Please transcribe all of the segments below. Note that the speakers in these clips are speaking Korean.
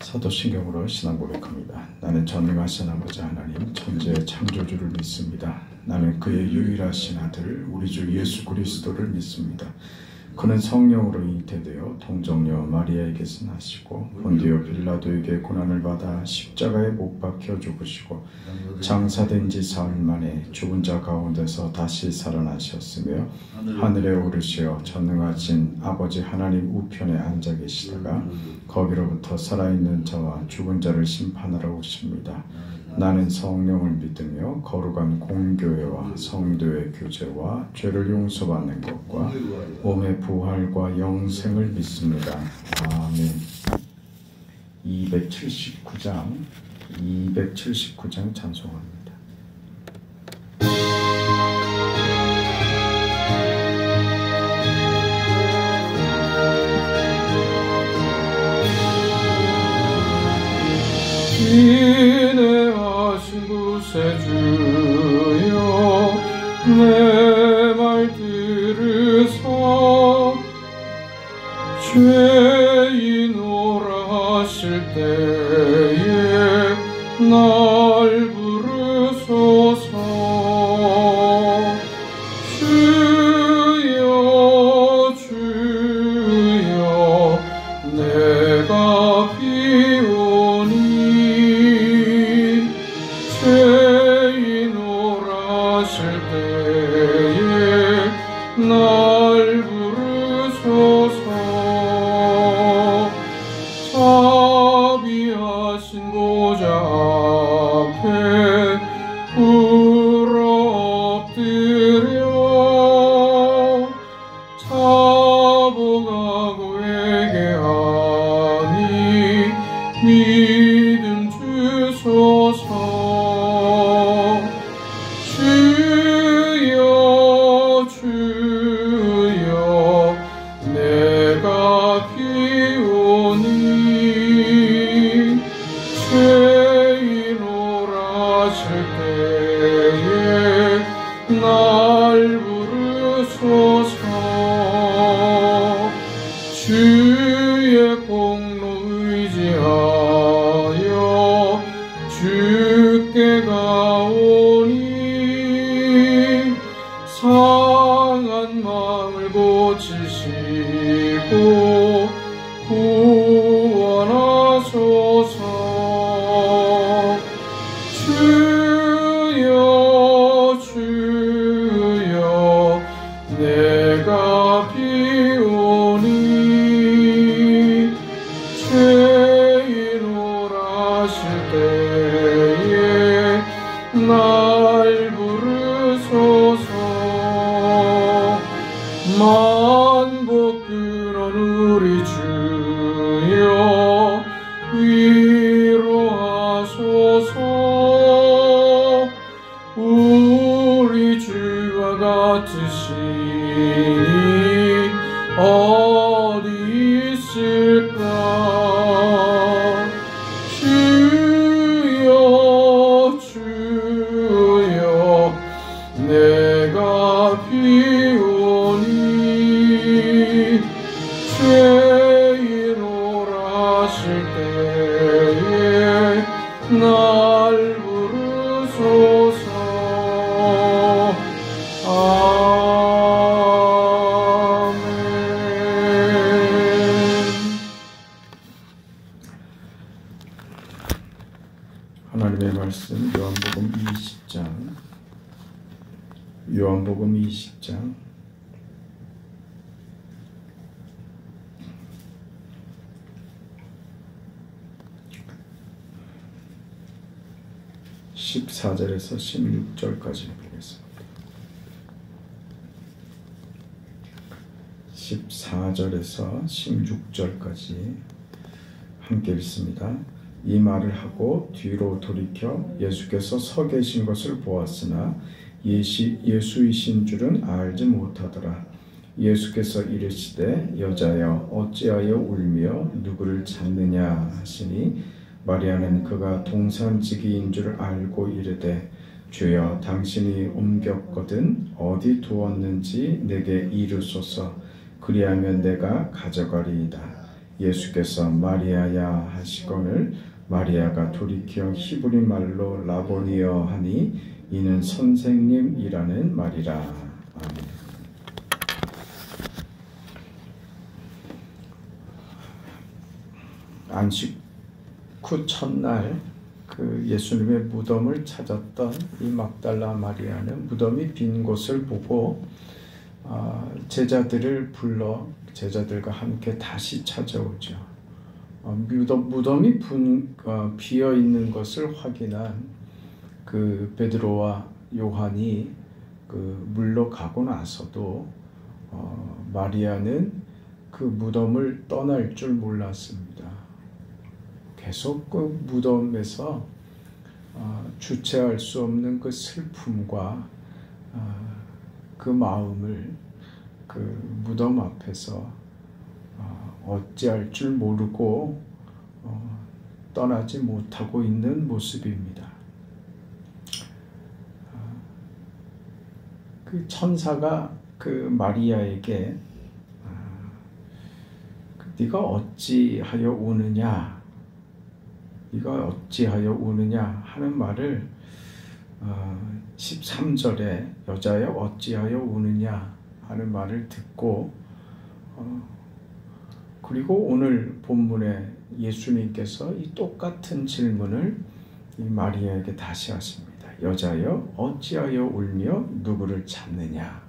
사도신경으로 신앙 고백합니다. 나는 전능하신 아버지 하나님 천지의 창조주를 믿습니다. 나는 그의 유일하신 아들 우리 주 예수 그리스도를 믿습니다. 그는 성령으로 잉태되어 동정녀 마리아에게서 나시고 본디오 빌라도에게 고난을 받아 십자가에 못 박혀 죽으시고 장사된 지 사흘 만에 죽은 자 가운데서 다시 살아나셨으며 하늘에 오르시어 전능하신 아버지 하나님 우편에 앉아 계시다가 거기로부터 살아있는 자와 죽은 자를 심판하러 오십니다. 나는 성령을 믿으며 거룩한 공교회와 성도의 교제와 죄를 용서받는 것과 몸의 부활과 영생을 믿습니다. 아멘. 279장 찬송합니다. 인내하신 구세 주여 내 말 들으사 죄인오라 하실 때에 날 부르소서. 주여 주여 내가 비오니 죄인오라 하실 때에 날 부르소서. 자비하신 보좌 앞에 울어 엎드려 자복하고 회개하니 믿음 주소서. 주여 주여 내가 비오니 죄인오라 하실 때에 날 부르소서. 주의 공로 의지하여 주께 가오니 상한 마음을 고치시고 구원하소서. 주여 주여 내가 비오니 죄인오라 하실 때에 날 부르소서. 만복 근원 우리 주여 위로하소서. 우리 주와 같으시니 어디 있을까. 주여 주여 내가 비오니 죄인오라 하실 때에 날 부르소서. 아멘. 하나님의 말씀 요한복음 20장 14절에서 16절까지 보겠습니다. 14절에서 16절까지 함께 읽습니다. 이 말을 하고 뒤로 돌이켜 예수께서 서 계신 것을 보았으나 예수이신 줄은 알지 못하더라. 예수께서 이르시되 여자여 어찌하여 울며 누구를 찾느냐 하시니 마리아는 그가 동산지기인 줄 알고 이르되 주여 당신이 옮겼거든 어디 두었는지 내게 이르소서. 그리하면 내가 가져가리이다. 예수께서 마리아야 하시거늘 마리아가 돌이켜 히브리 말로 라보니여 하니 이는 선생님이라는 말이라. 아멘. 안식 후 첫날 그 예수님의 무덤을 찾았던 이 막달라 마리아는 무덤이 빈 곳을 보고 제자들을 불러 제자들과 함께 다시 찾아오죠. 무덤이 비어 있는 것을 확인한 그 베드로와 요한이 그 물로 가고 나서도 마리아는 그 무덤을 떠날 줄 몰랐습니다. 계속 그 무덤에서 주체할 수 없는 그 슬픔과 그 마음을 그 무덤 앞에서 어찌할 줄 모르고 떠나지 못하고 있는 모습입니다. 그 천사가 그 마리아에게 네가 어찌하여 우느냐 네가 어찌하여 우느냐 하는 말을 13절에 여자여 어찌하여 우느냐 하는 말을 듣고 그리고 오늘 본문에 예수님께서 이 똑같은 질문을 이 마리아에게 다시 하십니다. 여자여 어찌하여 울며 누구를 찾느냐.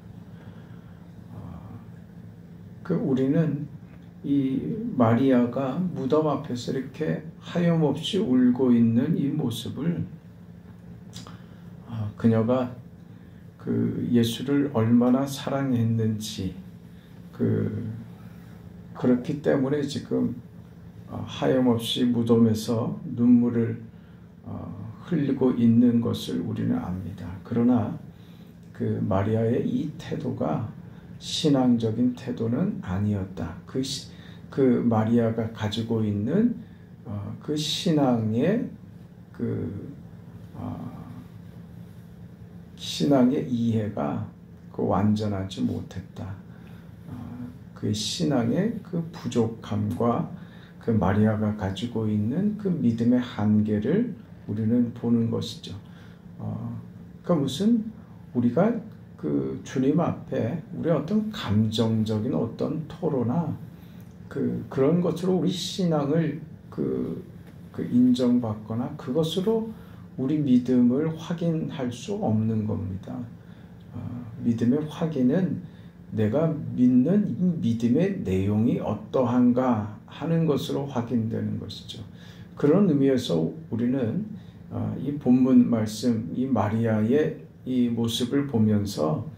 우리는 이 마리아가 무덤 앞에서 이렇게 하염없이 울고 있는 이 모습을 그녀가 그 예수를 얼마나 사랑했는지 그렇기 때문에 지금 하염없이 무덤에서 눈물을 흘리고 있는 것을 우리는 압니다. 그러나 그 마리아의 이 태도가 신앙적인 태도는 아니었다. 그 마리아가 가지고 있는 그 신앙의 신앙의 이해가 완전하지 못했다. 그 신앙의 그 부족함과 그 마리아가 가지고 있는 그 믿음의 한계를 우리는 보는 것이죠. 그러니까 무슨 우리가 그 주님 앞에 우리의 어떤 감정적인 어떤 토로나 그런 것으로 우리 신앙을 인정받거나 그것으로 우리 믿음을 확인할 수 없는 겁니다. 믿음의 확인은 내가 믿는 이 믿음의 내용이 어떠한가 하는 것으로 확인되는 것이죠. 그런 의미에서 우리는 이 본문 말씀, 이 마리아의 이 모습을 보면서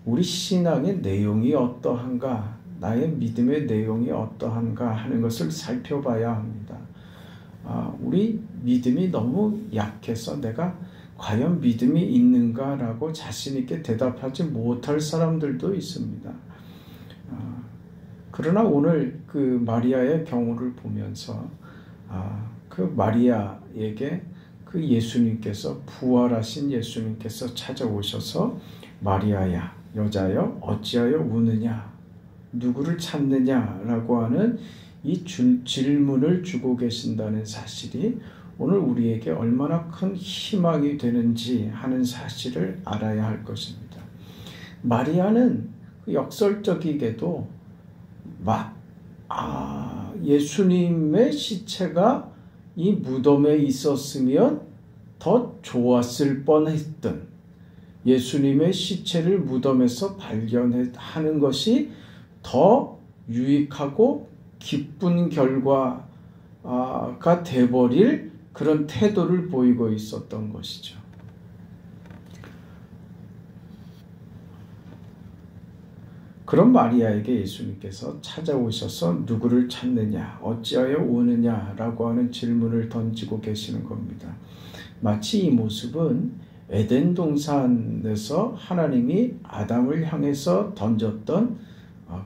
우리 신앙의 내용이 어떠한가, 나의 믿음의 내용이 어떠한가 하는 것을 살펴봐야 합니다. 우리 믿음이 너무 약해서 내가 과연 믿음이 있는가라고 자신 있게 대답하지 못할 사람들도 있습니다. 그러나 오늘 그 마리아의 경우를 보면서 그 마리아에게 그 예수님께서 부활하신 예수님께서 찾아오셔서 마리아야 여자여 어찌하여 우느냐 누구를 찾느냐라고 하는 이 질문을 주고 계신다는 사실이 오늘 우리에게 얼마나 큰 희망이 되는지 하는 사실을 알아야 할 것입니다. 마리아는 역설적이게도 예수님의 시체가 이 무덤에 있었으면 더 좋았을 뻔했던 예수님의 시체를 무덤에서 발견하는 것이 더 유익하고 기쁜 결과가 돼버릴 그런 태도를 보이고 있었던 것이죠. 그런 마리아에게 예수님께서 찾아오셔서 누구를 찾느냐, 어찌하여 우느냐라고 하는 질문을 던지고 계시는 겁니다. 마치 이 모습은 에덴 동산에서 하나님이 아담을 향해서 던졌던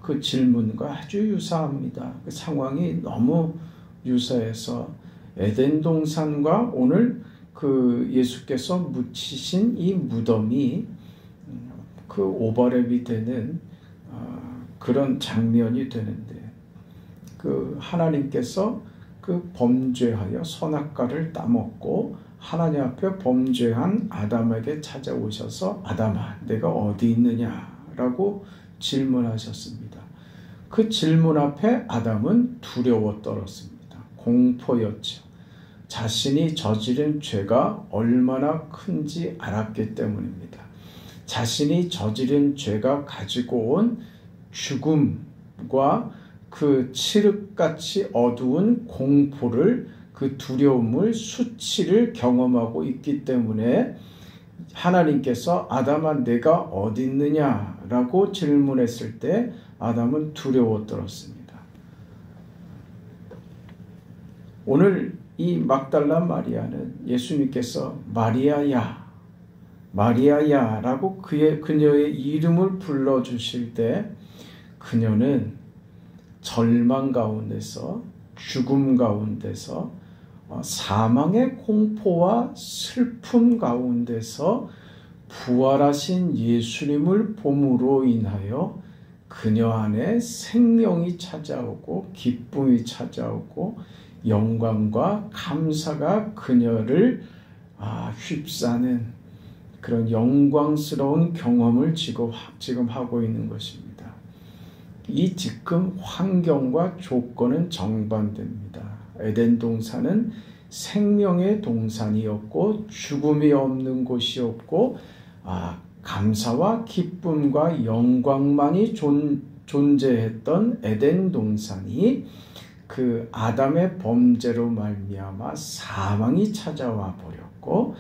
그 질문과 아주 유사합니다. 그 상황이 너무 유사해서 에덴 동산과 오늘 그 예수께서 묻히신 이 무덤이 그 오버랩이 되는 그런 장면이 되는데 그 하나님께서 그 범죄하여 선악과를 따먹고 하나님 앞에 범죄한 아담에게 찾아오셔서 아담아 내가 어디 있느냐라고 질문하셨습니다. 그 질문 앞에 아담은 두려워 떨었습니다. 공포였죠. 자신이 저지른 죄가 얼마나 큰지 알았기 때문입니다. 자신이 저지른 죄가 가지고 온 죽음과 그 칠흑같이 어두운 공포를, 그 두려움을, 수치를 경험하고 있기 때문에 하나님께서 아담아 내가 어디 있느냐라고 질문했을 때 아담은 두려워 떨었습니다. 오늘 이 막달라 마리아는 예수님께서 마리아야, 마리아야라고 그녀의 이름을 불러주실 때 그녀는 절망 가운데서, 죽음 가운데서, 사망의 공포와 슬픔 가운데서 부활하신 예수님을 봄으로 인하여 그녀 안에 생명이 찾아오고 기쁨이 찾아오고 영광과 감사가 그녀를 휩싸는 그런 영광스러운 경험을 지금 하고 있는 것입니다. 이 지금 환경과 조건은 정반대입니다. 에덴 동산은 생명의 동산이었고 죽음이 없는 곳이었고 감사와 기쁨과 영광만이 존재했던 에덴 동산이 그 아담의 범죄로 말미암아 사망이 찾아와 버렸고,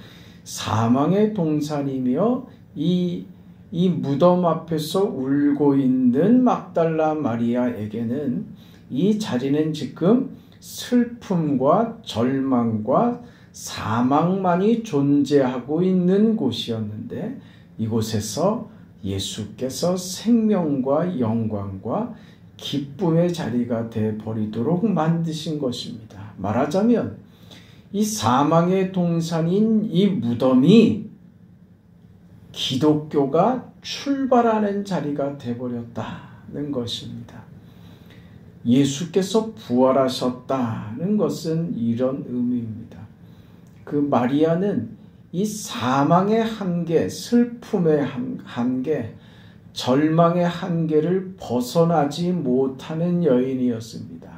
사망의 동산이며 이 무덤 앞에서 울고 있는 막달라 마리아에게는 이 자리는 지금 슬픔과 절망과 사망만이 존재하고 있는 곳이었는데, 이곳에서 예수께서 생명과 영광과 기쁨의 자리가 되어버리도록 만드신 것입니다. 말하자면 이 사망의 동산인 이 무덤이 기독교가 출발하는 자리가 되어버렸다는 것입니다. 예수께서 부활하셨다는 것은 이런 의미입니다. 그 마리아는 이 사망의 한계, 슬픔의 한계, 절망의 한계를 벗어나지 못하는 여인이었습니다.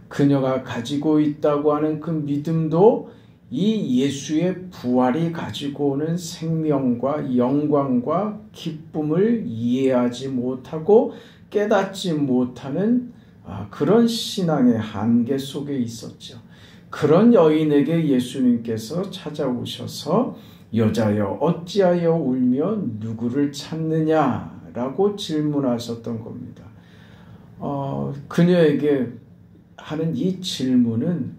그녀가 가지고 있다고 하는 그 믿음도 이 예수의 부활이 가지고 오는 생명과 영광과 기쁨을 이해하지 못하고 깨닫지 못하는 그런 신앙의 한계 속에 있었죠. 그런 여인에게 예수님께서 찾아오셔서 여자여 어찌하여 울며 누구를 찾느냐라고 질문하셨던 겁니다. 그녀에게 하는 이 질문은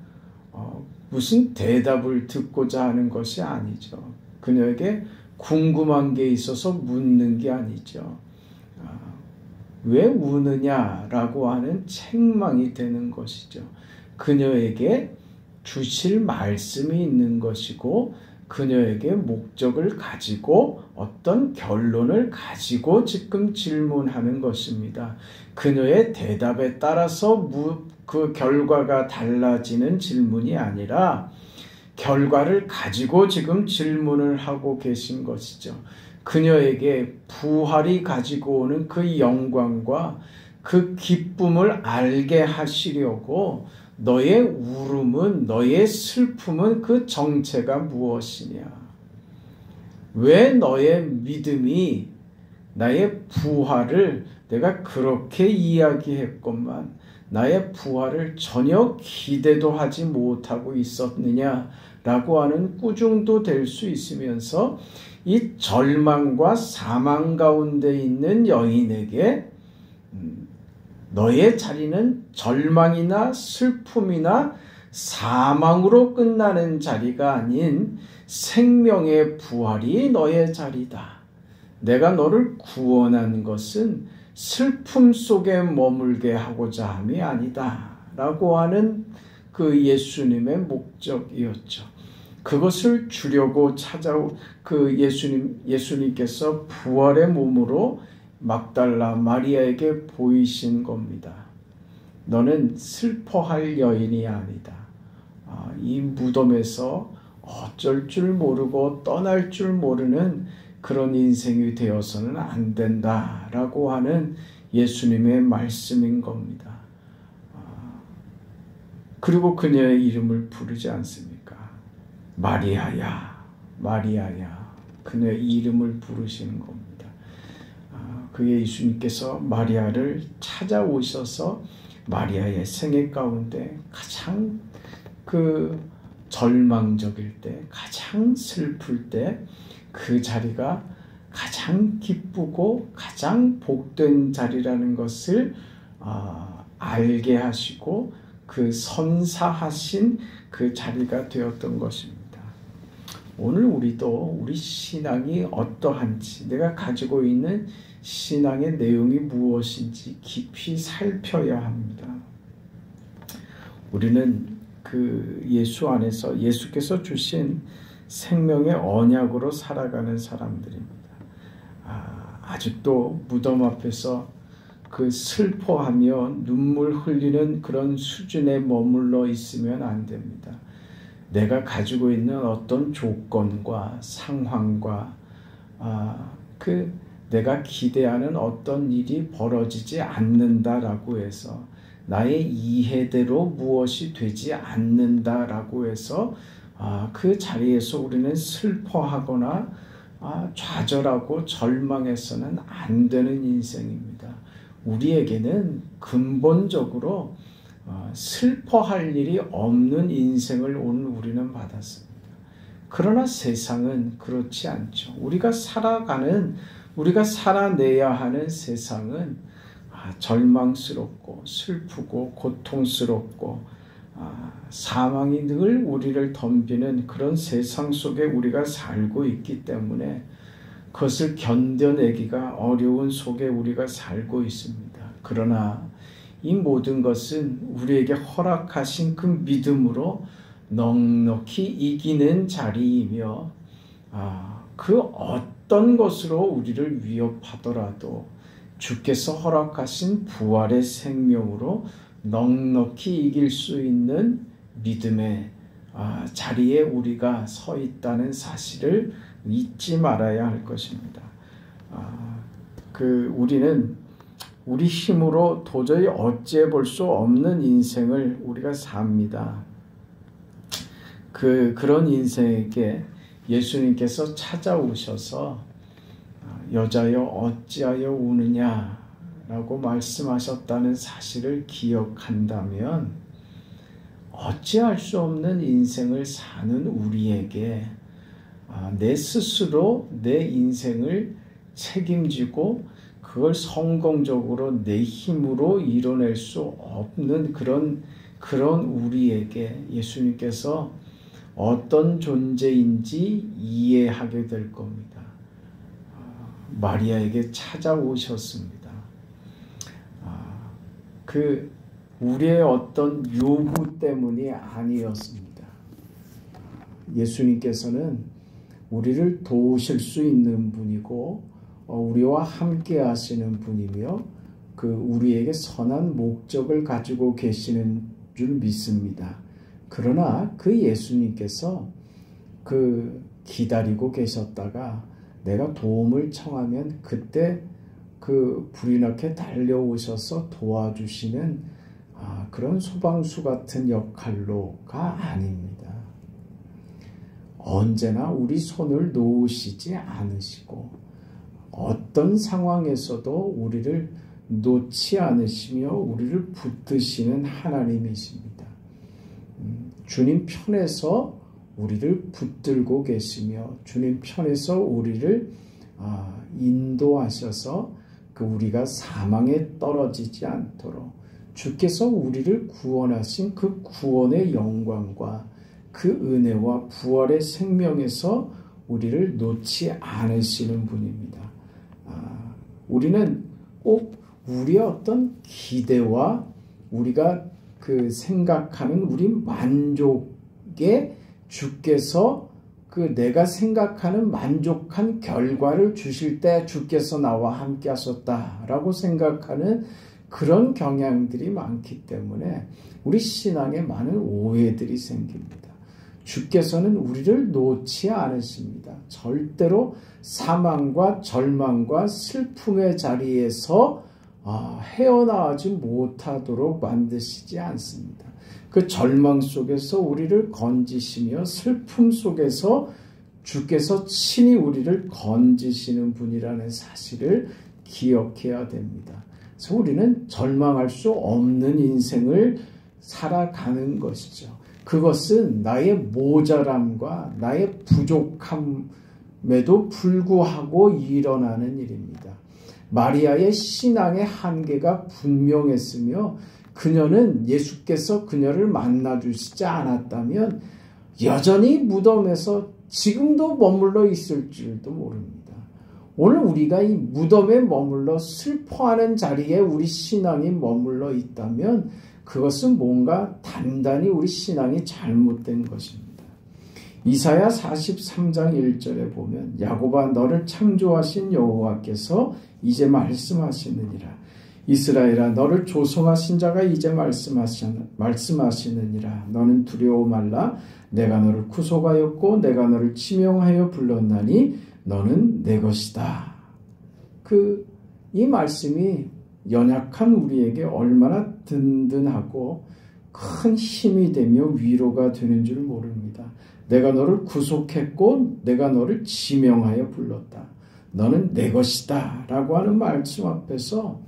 무슨 대답을 듣고자 하는 것이 아니죠. 그녀에게 궁금한 게 있어서 묻는 게 아니죠. 왜 우느냐라고 하는 책망이 되는 것이죠. 그녀에게 주실 말씀이 있는 것이고 그녀에게 목적을 가지고 어떤 결론을 가지고 지금 질문하는 것입니다. 그녀의 대답에 따라서 그 결과가 달라지는 질문이 아니라 결과를 가지고 지금 질문을 하고 계신 것이죠. 그녀에게 부활이 가지고 오는 그 영광과 그 기쁨을 알게 하시려고 너의 울음은, 너의 슬픔은 그 정체가 무엇이냐? 왜 너의 믿음이 나의 부활을 내가 그렇게 이야기했건만 나의 부활을 전혀 기대도 하지 못하고 있었느냐라고 하는 꾸중도 될 수 있으면서 이 절망과 사망 가운데 있는 여인에게 너의 자리는 절망이나 슬픔이나 사망으로 끝나는 자리가 아닌 생명의 부활이 너의 자리다. 내가 너를 구원한 것은 슬픔 속에 머물게 하고자 함이 아니다. 라고 하는 그 예수님의 목적이었죠. 그것을 주려고 그 예수님께서 부활의 몸으로 막달라 마리아에게 보이신 겁니다. 너는 슬퍼할 여인이 아니다. 이 무덤에서 어쩔 줄 모르고 떠날 줄 모르는 그런 인생이 되어서는 안 된다라고 하는 예수님의 말씀인 겁니다. 그리고 그녀의 이름을 부르지 않습니까? 마리아야, 마리아야. 그녀의 이름을 부르시는 겁니다. 그게 예수님께서 마리아를 찾아오셔서 마리아의 생애 가운데 가장 절망적일 때, 가장 슬플 때 그 자리가 가장 기쁘고 가장 복된 자리라는 것을 알게 하시고 그 선사하신 그 자리가 되었던 것입니다. 오늘 우리도 우리 신앙이 어떠한지, 내가 가지고 있는 신앙의 내용이 무엇인지 깊이 살펴야 합니다. 우리는 그 예수 안에서 예수께서 주신 생명의 언약으로 살아가는 사람들입니다. 아직도 무덤 앞에서 그 슬퍼하며 눈물 흘리는 그런 수준에 머물러 있으면 안 됩니다. 내가 가지고 있는 어떤 조건과 상황과 내가 기대하는 어떤 일이 벌어지지 않는다라고 해서, 나의 이해대로 무엇이 되지 않는다라고 해서 그 자리에서 우리는 슬퍼하거나 좌절하고 절망해서는 안 되는 인생입니다. 우리에게는 근본적으로 슬퍼할 일이 없는 인생을 오늘 우리는 받았습니다. 그러나 세상은 그렇지 않죠. 우리가 살아내야 하는 세상은 절망스럽고 슬프고 고통스럽고 사망이 늘 우리를 덤비는 그런 세상 속에 우리가 살고 있기 때문에 그것을 견뎌내기가 어려운 속에 우리가 살고 있습니다. 그러나 이 모든 것은 우리에게 허락하신 그 믿음으로 넉넉히 이기는 자리이며, 그 어떤 것으로 우리를 위협하더라도 주께서 허락하신 부활의 생명으로 넉넉히 이길 수 있는 믿음의 자리에 우리가 서 있다는 사실을 잊지 말아야 할 것입니다. 우리는 우리 힘으로 도저히 어찌해 볼 수 없는 인생을 우리가 삽니다. 그런 인생에게 예수님께서 찾아오셔서 여자여 어찌하여 우느냐 라고 말씀하셨다는 사실을 기억한다면, 어찌할 수 없는 인생을 사는 우리에게 내 스스로 내 인생을 책임지고 그걸 성공적으로 내 힘으로 이뤄낼 수 없는 그런 우리에게 예수님께서 어떤 존재인지 이해하게 될 겁니다. 마리아에게 찾아오셨습니다. 우리의 어떤 요구 때문이 아니었습니다. 예수님께서는 우리를 도우실 수 있는 분이고 우리와 함께 하시는 분이며 우리에게 선한 목적을 가지고 계시는 줄 믿습니다. 그러나 그 예수님께서 기다리고 계셨다가 내가 도움을 청하면 그때 불이 나게 달려오셔서 도와주시는 그런 소방수 같은 역할로가 아닙니다. 언제나 우리 손을 놓으시지 않으시고 어떤 상황에서도 우리를 놓지 않으시며 우리를 붙드시는 하나님이십니다. 주님 편에서 우리를 붙들고 계시며 주님 편에서 우리를 인도하셔서 우리가 사망에 떨어지지 않도록 주께서 우리를 구원하신 그 구원의 영광과 그 은혜와 부활의 생명에서 우리를 놓지 않으시는 분입니다. 우리는 꼭 우리의 어떤 기대와 우리가 생각하는 우리 만족에 주께서 내가 생각하는 만족한 결과를 주실 때 주께서 나와 함께 하셨다라고 생각하는 그런 경향들이 많기 때문에 우리 신앙에 많은 오해들이 생깁니다. 주께서는 우리를 놓지 않으십니다. 절대로 사망과 절망과 슬픔의 자리에서 헤어나오지 못하도록 만드시지 않습니다. 그 절망 속에서 우리를 건지시며 슬픔 속에서 주께서 친히 우리를 건지시는 분이라는 사실을 기억해야 됩니다. 그래서 우리는 절망할 수 없는 인생을 살아가는 것이죠. 그것은 나의 모자람과 나의 부족함에도 불구하고 일어나는 일입니다. 마리아의 신앙의 한계가 분명했으며 그녀는 예수께서 그녀를 만나주시지 않았다면 여전히 무덤에서 지금도 머물러 있을 줄도 모릅니다. 오늘 우리가 이 무덤에 머물러 슬퍼하는 자리에 우리 신앙이 머물러 있다면 그것은 뭔가 단단히 우리 신앙이 잘못된 것입니다. 이사야 43장 1절에 보면 야곱아 너를 창조하신 여호와께서 이제 말씀하시느니라. 이스라엘아 너를 조성하신 자가 이제 말씀하시느니라. 너는 두려워 말라. 내가 너를 구속하였고 내가 너를 지명하여 불렀나니 너는 내 것이다. 이 말씀이 연약한 우리에게 얼마나 든든하고 큰 힘이 되며 위로가 되는 줄 모릅니다. 내가 너를 구속했고 내가 너를 지명하여 불렀다. 너는 내 것이다 라고 하는 말씀 앞에서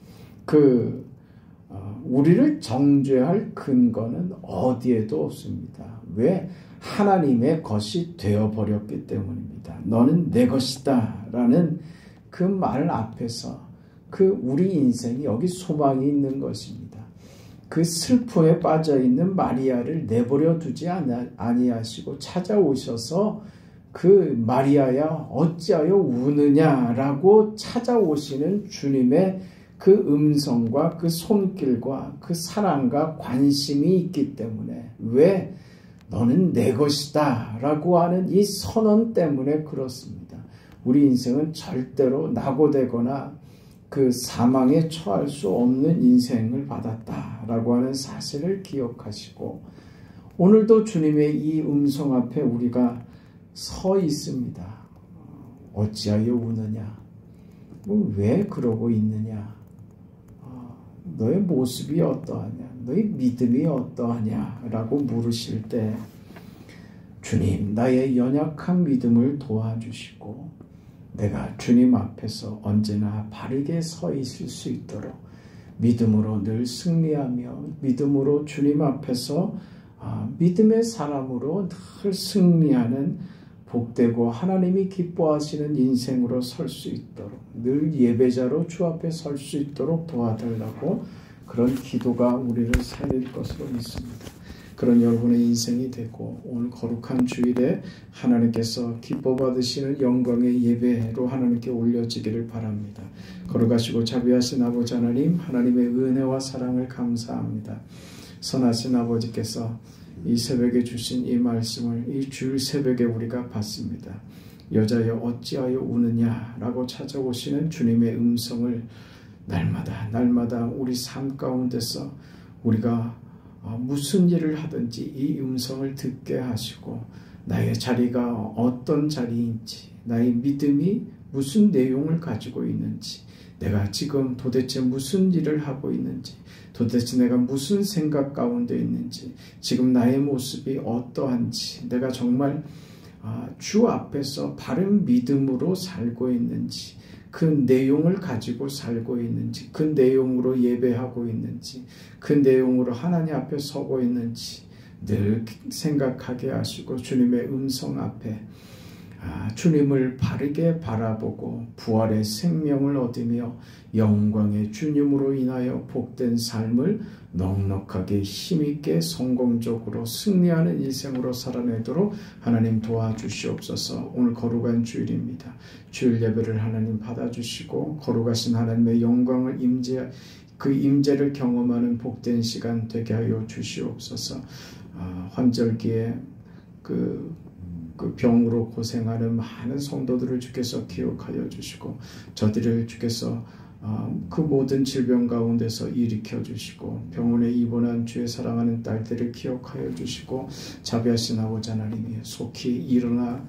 우리를 정죄할 근거는 어디에도 없습니다. 왜? 하나님의 것이 되어버렸기 때문입니다. 너는 내 것이다 라는 그 말 앞에서 우리 인생이 여기 소망이 있는 것입니다. 그 슬픔에 빠져있는 마리아를 내버려 두지 아니하시고 찾아오셔서 마리아야 어찌하여 우느냐라고 찾아오시는 주님의 그 음성과 그 손길과 그 사랑과 관심이 있기 때문에 왜? 너는 내 것이다 라고 하는 이 선언 때문에 그렇습니다. 우리 인생은 절대로 낙오되거나 사망에 처할 수 없는 인생을 받았다라고 하는 사실을 기억하시고 오늘도 주님의 이 음성 앞에 우리가 서 있습니다. 어찌하여 우느냐? 왜 그러고 있느냐? 너의 모습이 어떠하냐? 너의 믿음이 어떠하냐? 라고 물으실 때 주님 나의 연약한 믿음을 도와주시고 내가 주님 앞에서 언제나 바르게 서 있을 수 있도록 믿음으로 늘 승리하며 믿음으로 주님 앞에서 믿음의 사람으로 늘 승리하는 복되고 하나님이 기뻐하시는 인생으로 설 수 있도록 늘 예배자로 주 앞에 설 수 있도록 도와달라고 그런 기도가 우리를 살릴 것으로 믿습니다. 그런 여러분의 인생이 되고 오늘 거룩한 주일에 하나님께서 기뻐 받으시는 영광의 예배로 하나님께 올려지기를 바랍니다. 거룩하시고 자비하신 아버지 하나님, 하나님의 은혜와 사랑을 감사합니다. 선하신 아버지께서 이 새벽에 주신 이 말씀을 이 주일 새벽에 우리가 받습니다. 여자여 어찌하여 우느냐라고 찾아오시는 주님의 음성을 날마다 우리 삶 가운데서 우리가 무슨 일을 하든지 이 음성을 듣게 하시고 나의 자리가 어떤 자리인지 나의 믿음이 무슨 내용을 가지고 있는지 내가 지금 도대체 무슨 일을 하고 있는지 도대체 내가 무슨 생각 가운데 있는지 지금 나의 모습이 어떠한지 내가 정말 주 앞에서 바른 믿음으로 살고 있는지 그 내용을 가지고 살고 있는지 그 내용으로 예배하고 있는지 그 내용으로 하나님 앞에 서고 있는지 늘 생각하게 하시고 주님의 음성 앞에 주님을 바르게 바라보고 부활의 생명을 얻으며 영광의 주님으로 인하여 복된 삶을 넉넉하게 힘있게 성공적으로 승리하는 인생으로 살아내도록 하나님 도와주시옵소서. 오늘 거룩한 주일입니다. 주일 예배를 하나님 받아주시고 거룩하신 하나님의 영광을 그 임재를 경험하는 복된 시간 되게 하여 주시옵소서. 환절기에 그 병으로 고생하는 많은 성도들을 주께서 기억하여 주시고 저들을 주께서 그 모든 질병 가운데서 일으켜 주시고 병원에 입원한 주의 사랑하는 딸들을 기억하여 주시고 자비하신 아버지 하나님이 속히 일어나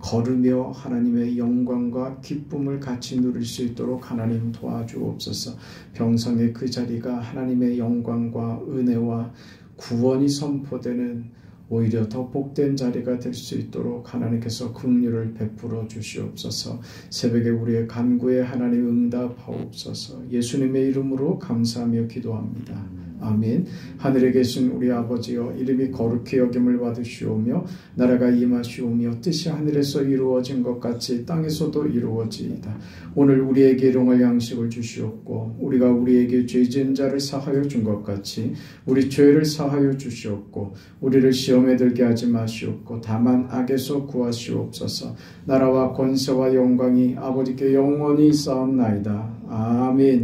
걸으며 하나님의 영광과 기쁨을 같이 누릴 수 있도록 하나님 도와주옵소서. 병성의 그 자리가 하나님의 영광과 은혜와 구원이 선포되는 오히려 더 복된 자리가 될 수 있도록 하나님께서 긍휼을 베풀어 주시옵소서. 새벽에 우리의 간구에 하나님 응답하옵소서. 예수님의 이름으로 감사하며 기도합니다. 아멘. 하늘에 계신 우리 아버지여, 이름이 거룩히 여김을 받으시오며 나라가 임하시오며 뜻이 하늘에서 이루어진 것 같이 땅에서도 이루어지이다. 오늘 우리에게 일용할 양식을 주시옵고 우리가 우리에게 죄진 자를 사하여 준 것 같이 우리 죄를 사하여 주시옵고 우리를 시험에 들게 하지 마시옵고 다만 악에서 구하시옵소서. 나라와 권세와 영광이 아버지께 영원히 있사옵나이다. 아멘.